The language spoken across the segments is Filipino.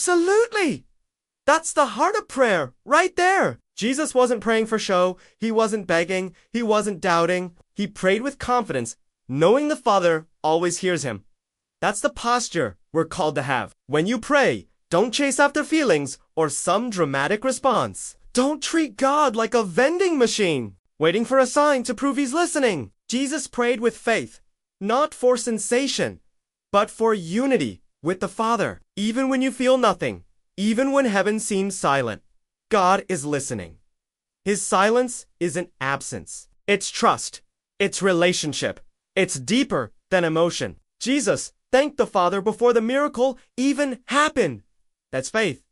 Absolutely! That's the heart of prayer, right there. Jesus wasn't praying for show, he wasn't begging, he wasn't doubting. He prayed with confidence, knowing the Father always hears him. That's the posture we're called to have. When you pray, don't chase after feelings or some dramatic response. Don't treat God like a vending machine, waiting for a sign to prove he's listening. Jesus prayed with faith, not for sensation, but for unity with the Father. Even when you feel nothing, even when heaven seems silent, God is listening. His silence isn't absence. It's trust. It's relationship. It's deeper than emotion. Jesus thanked the Father before the miracle even happened. That's faith.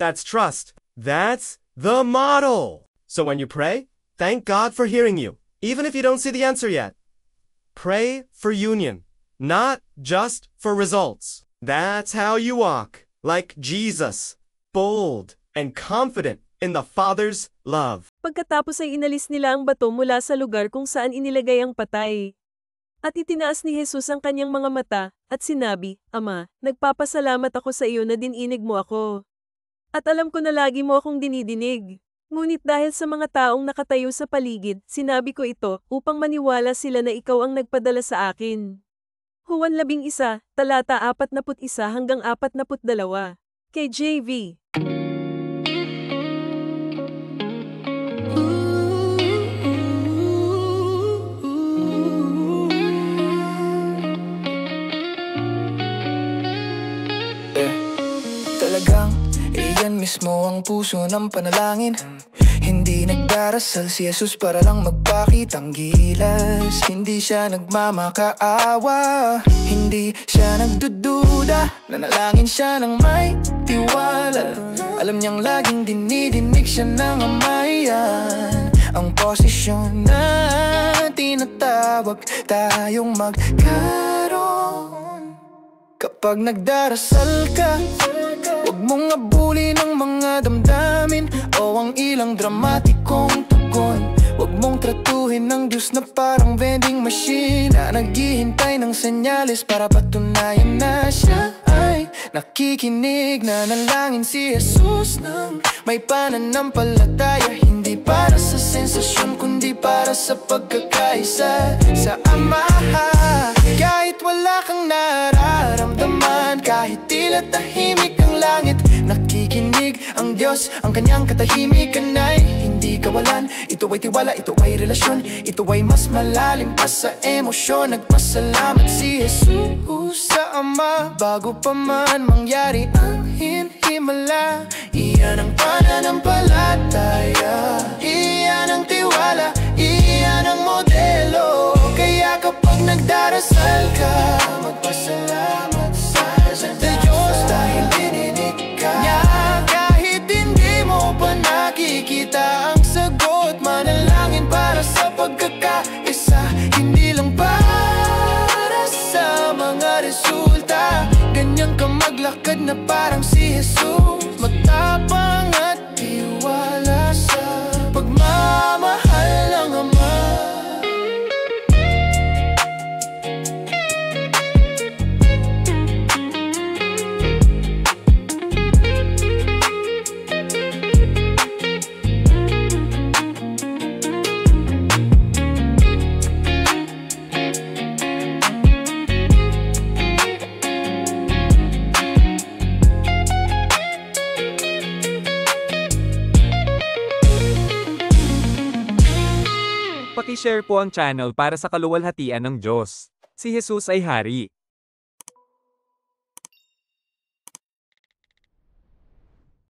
That's trust. That's the model. So when you pray, thank God for hearing you, even if you don't see the answer yet. Pray for union, not just for results. That's how you walk, like Jesus, bold and confident in the Father's love. Pagkatapos ay inalis nila ang bato mula sa lugar kung saan inilagay ang patay. At itinaas ni Jesus ang kanyang mga mata, at sinabi, Ama, nagpapasalamat ako sa iyo na dininig mo ako. At alam ko na lagi mo akong dinidinig. Ngunit dahil sa mga taong nakatayo sa paligid, sinabi ko ito, upang maniwala sila na ikaw ang nagpadala sa akin. Juan 11, talata 41 hanggang 42. Kay JV. Talagang iyan mismo ang puso ng panalangin. Hindi nagdarasal si Jesus para lang magpakitang gilas. Hindi siya nagmamakaawa, hindi siya nagdududa. Nanalangin siya ng may tiwala. Alam niyang laging dinidinig siya ng amayan. Ang posisyon na tinatawag tayong magkaroon. Kapag nagdarasal ka, huwag mong abulin ang mga damdamin o ang ilang dramatikong tugon. Huwag mong tratuhin ng Diyos na parang vending machine na naghihintay ng senyales para patunayan na siya ay nakikinig. Nanalangin si Jesus ng may pananampalataya, hindi para sa sensasyon kundi para sa pagkakaisa sa Ama. Kahit wala kang nararamdaman, kahit tila tahimik ang langit, nakikinig ang Diyos. Ang kanyang katahimikan ay hindi kawalan. Ito ay tiwala, ito ay relasyon, ito ay mas malalim pa sa emosyon. Nagpasalamat si Jesus sa Ama bago pa man mangyari ang hinhimala. Iyan ang pananampalataya, iyan ang tiwala, iyan ang modelo. Kaya kapag nagdarasal ka, magpasalamat sa Diyos dahil dininig ka niya. Kahit hindi mo pa nakikita ang sagot, manalangin para sa pagkakaisa, hindi lang para sa mga resulta. Ganyan ka maglakad na parang si Jesus, matapang at tiwala sa pagmamahal ng Ama. Paki-share po ang channel para sa kaluwalhatian ng Diyos. Si Jesus ay Hari.